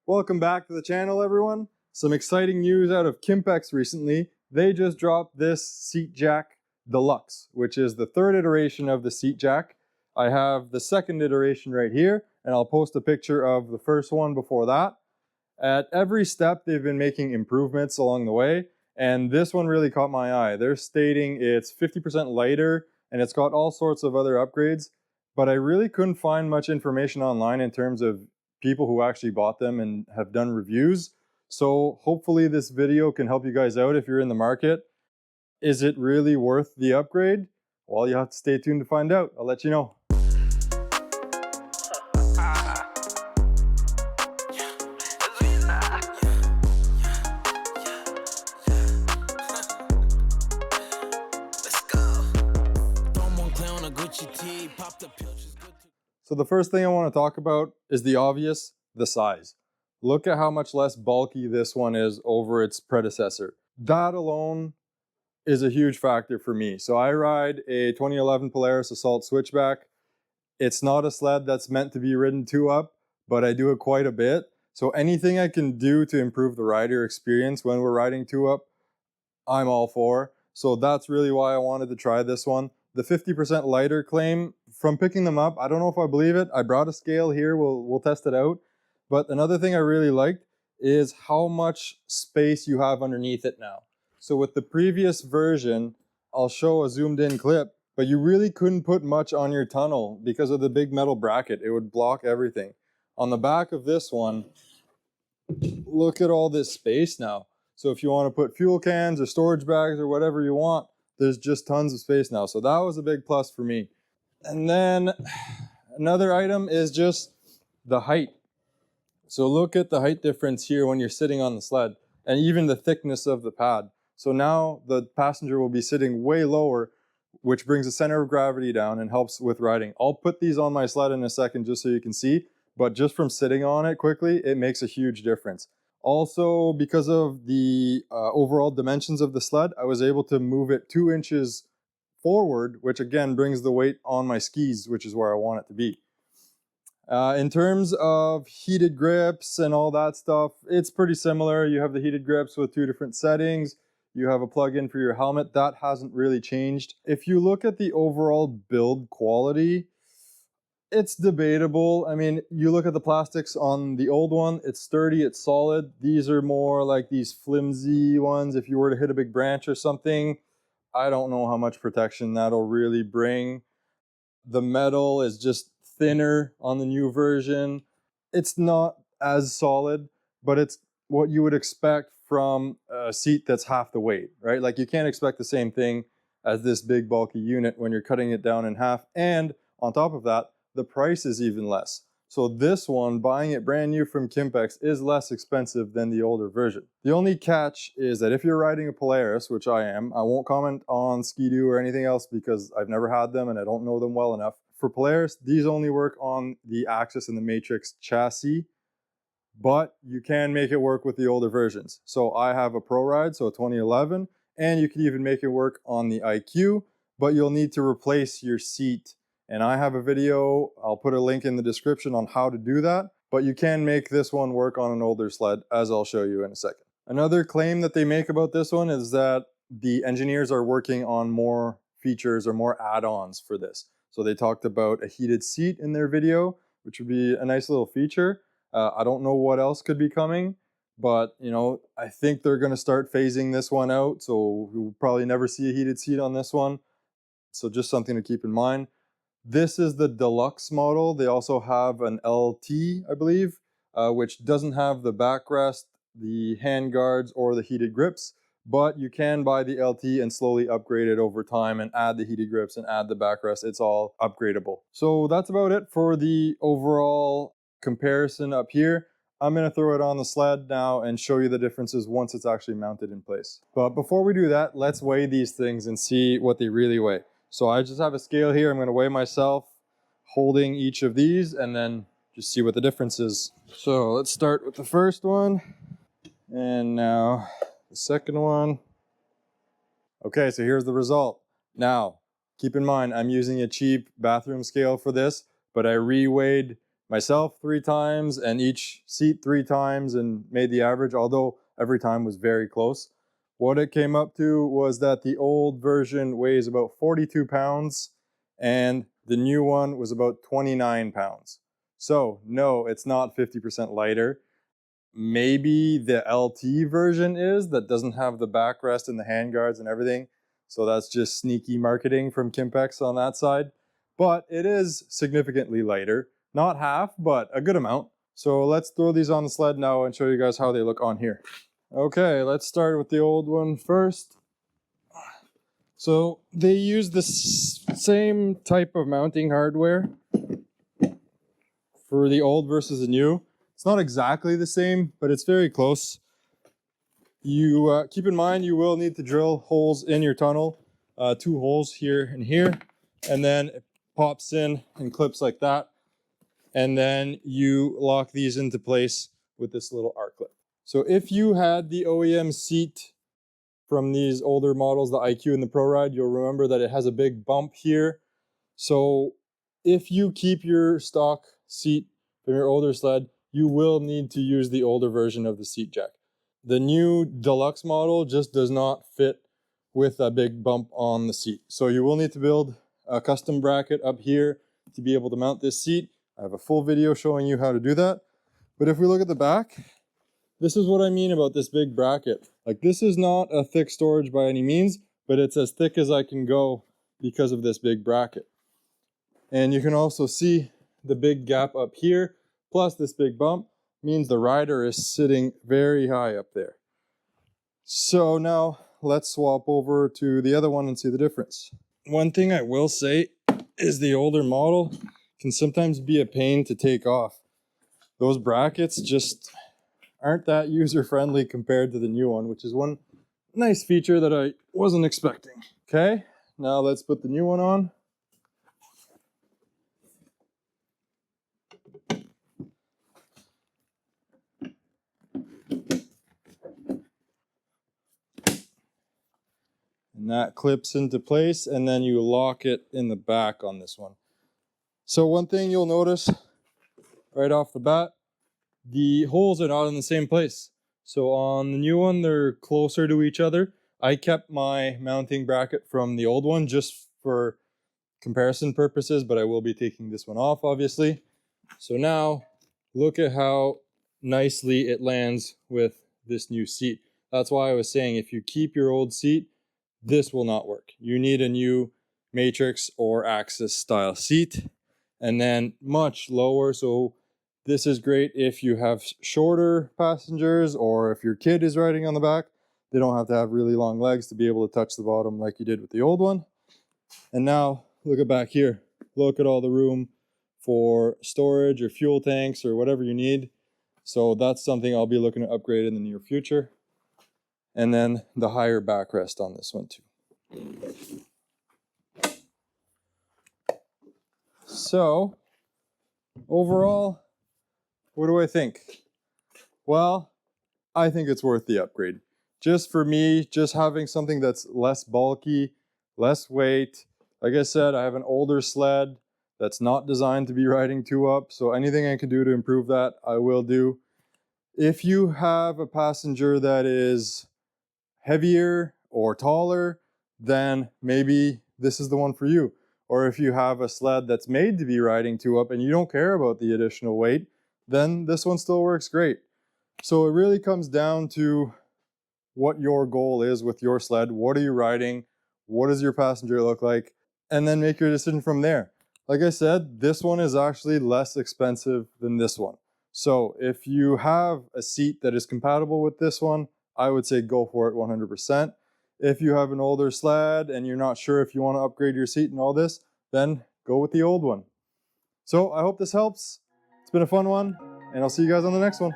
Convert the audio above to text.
Welcome back to the channel, everyone. Some exciting news out of Kimpex recently. They just dropped this SeatJack Deluxe, which is the third iteration of the SeatJack. I have the second iteration right here, and I'll post a picture of the first one before that. At every step, they've been making improvements along the way, and this one really caught my eye. They're stating it's 50% lighter, and it's got all sorts of other upgrades, but I really couldn't find much information online in terms of people who actually bought them and have done reviews. So hopefully this video can help you guys out if you're in the market. Is it really worth the upgrade? Well, you have to stay tuned to find out. I'll let you know. So the first thing I want to talk about is the obvious, the size. Look at how much less bulky this one is over its predecessor. That alone is a huge factor for me. So I ride a 2011 Polaris Assault Switchback. It's not a sled that's meant to be ridden 2-up, but I do it quite a bit. So anything I can do to improve the rider experience when we're riding 2-up, I'm all for. So that's really why I wanted to try this one. The 50% lighter claim, from picking them up, I don't know if I believe it. I brought a scale here, we'll test it out. But another thing I really liked is how much space you have underneath it now. So with the previous version, I'll show a zoomed in clip, but you really couldn't put much on your tunnel because of the big metal bracket. It would block everything. On the back of this one, look at all this space now. So if you want to put fuel cans or storage bags or whatever you want, there's just tons of space now. So that was a big plus for me. And then another item is just the height. So look at the height difference here when you're sitting on the sled, and even the thickness of the pad. So now the passenger will be sitting way lower, which brings the center of gravity down and helps with riding. I'll put these on my sled in a second just so you can see, but just from sitting on it quickly, it makes a huge difference. Also, because of the overall dimensions of the sled, I was able to move it 2 inches forward, which again brings the weight on my skis, which is where I want it to be. In terms of heated grips and all that stuff, it's pretty similar. You have the heated grips with 2 different settings. You have a plug-in for your helmet. That hasn't really changed. If you look at the overall build quality, it's debatable. I mean, you look at the plastics on the old one, it's sturdy, it's solid. These are more like these flimsy ones. If you were to hit a big branch or something, I don't know how much protection that'll really bring. The metal is just thinner on the new version. It's not as solid, but it's what you would expect from a seat that's half the weight, right? Like you can't expect the same thing as this big bulky unit when you're cutting it down in half. And on top of that, the price is even less. So this one, buying it brand new from Kimpex, is less expensive than the older version. The only catch is that if you're riding a Polaris, which I am, I won't comment on Ski-Doo or anything else because I've never had them and I don't know them well enough. For Polaris, these only work on the Axys and the Matryx chassis, but you can make it work with the older versions. So I have a Freeride, so a 2011, and you can even make it work on the IQ, but you'll need to replace your seat. And I have a video, I'll put a link in the description on how to do that, but you can make this one work on an older sled, as I'll show you in a second. Another claim that they make about this one is that the engineers are working on more features or more add-ons for this. So they talked about a heated seat in their video, which would be a nice little feature. I don't know what else could be coming, but you know, I think they're going to start phasing this one out. So you'll probably never see a heated seat on this one. So just something to keep in mind. This is the Deluxe model. They also have an LT, I believe, which doesn't have the backrest, the hand guards, or the heated grips, but you can buy the LT and slowly upgrade it over time and add the heated grips and add the backrest. It's all upgradable. So that's about it for the overall comparison up here. I'm going to throw it on the sled now and show you the differences once it's actually mounted in place. But before we do that, let's weigh these things and see what they really weigh. So I just have a scale here. I'm going to weigh myself holding each of these and then just see what the difference is. So let's start with the first one. And now the second one. Okay, so here's the result. Now, keep in mind, I'm using a cheap bathroom scale for this, but I re-weighed myself 3 times and each seat 3 times and made the average, although every time was very close. What it came up to was that the old version weighs about 42 pounds and the new one was about 29 pounds. So no, it's not 50% lighter. Maybe the LT version is, that doesn't have the backrest and the handguards and everything. So that's just sneaky marketing from Kimpex on that side. But it is significantly lighter. Not half, but a good amount. So let's throw these on the sled now and show you guys how they look on here. Okay, let's start with the old one first. So they use the same type of mounting hardware for the old versus the new. It's not exactly the same, but it's very close. You keep in mind you will need to drill holes in your tunnel, 2 holes here and here, and then it pops in and clips like that. And then you lock these into place with this little R-clip. So if you had the OEM seat from these older models, the IQ and the ProRide, you'll remember that it has a big bump here. So if you keep your stock seat from your older sled, you will need to use the older version of the SeatJack. The new Deluxe model just does not fit with a big bump on the seat. So you will need to build a custom bracket up here to be able to mount this seat. I have a full video showing you how to do that. But if we look at the back, this is what I mean about this big bracket. Like, this is not a thick storage by any means, but it's as thick as I can go because of this big bracket. And you can also see the big gap up here, plus this big bump means the rider is sitting very high up there. So now let's swap over to the other one and see the difference. One thing I will say is the older model can sometimes be a pain to take off. Those brackets just aren't that user-friendly compared to the new one, which is one nice feature that I wasn't expecting. Okay, now let's put the new one on. And that clips into place, and then you lock it in the back on this one. So one thing you'll notice right off the bat, the holes are not in the same place. So on the new one, they're closer to each other. I kept my mounting bracket from the old one just for comparison purposes, but I will be taking this one off, obviously. So now, look at how nicely it lands with this new seat. That's why I was saying, if you keep your old seat, this will not work. You need a new Matryx or Axys style seat, and then much lower. So this is great if you have shorter passengers or if your kid is riding on the back. They don't have to have really long legs to be able to touch the bottom like you did with the old one. And now look at back here. Look at all the room for storage or fuel tanks or whatever you need. So that's something I'll be looking to upgrade in the near future. And then the higher backrest on this one too. So overall, what do I think? Well, I think it's worth the upgrade. Just for me, just having something that's less bulky, less weight. Like I said, I have an older sled that's not designed to be riding 2-up, so anything I can do to improve that, I will do. If you have a passenger that is heavier or taller, then maybe this is the one for you. Or if you have a sled that's made to be riding 2-up and you don't care about the additional weight, then this one still works great. So it really comes down to what your goal is with your sled. What are you riding? What does your passenger look like? And then make your decision from there. Like I said, this one is actually less expensive than this one. So if you have a seat that is compatible with this one, I would say go for it 100%. If you have an older sled and you're not sure if you want to upgrade your seat and all this, then go with the old one. So I hope this helps. It's been a fun one, and I'll see you guys on the next one.